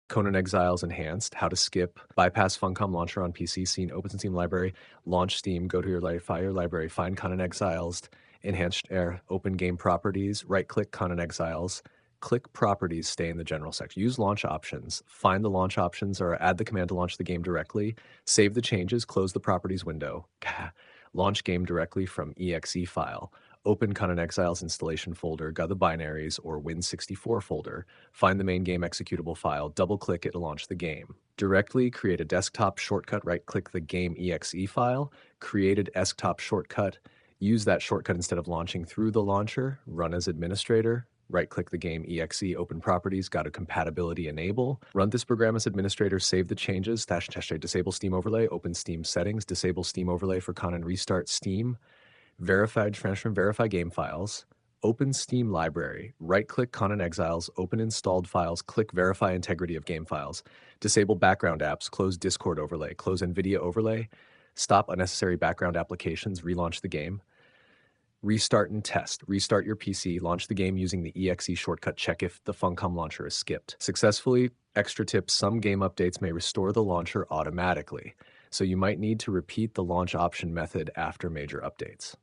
Conan Exiles Enhanced, how to skip, bypass Funcom launcher on PC, scene, open Steam library, launch Steam, go to your library, find Conan Exiles, Enhanced Air, open game properties, right-click Conan Exiles, click properties, stay in the general section. Use launch options, find the launch options or add the command to launch the game directly, save the changes, close the properties window, launch game directly from exe file. Open Conan Exiles installation folder, go to the binaries or Win64 folder, find the main game executable file, double-click it to launch the game. Directly create a desktop shortcut, right-click the game exe file, create a desktop shortcut, use that shortcut instead of launching through the launcher, run as administrator, right-click the game exe, open properties, go to compatibility enable, run this program as administrator, save the changes, disable Steam overlay, open Steam settings, disable Steam overlay for Conan, restart Steam, verified transfer and verify game files, open Steam library, right-click Conan Exiles, open installed files, click verify integrity of game files, disable background apps, close Discord overlay, close NVIDIA overlay, stop unnecessary background applications, relaunch the game, restart and test, restart your PC, launch the game using the exe shortcut, check if the Funcom launcher is skipped. Successfully, extra tip, some game updates may restore the launcher automatically, so you might need to repeat the launch option method after major updates.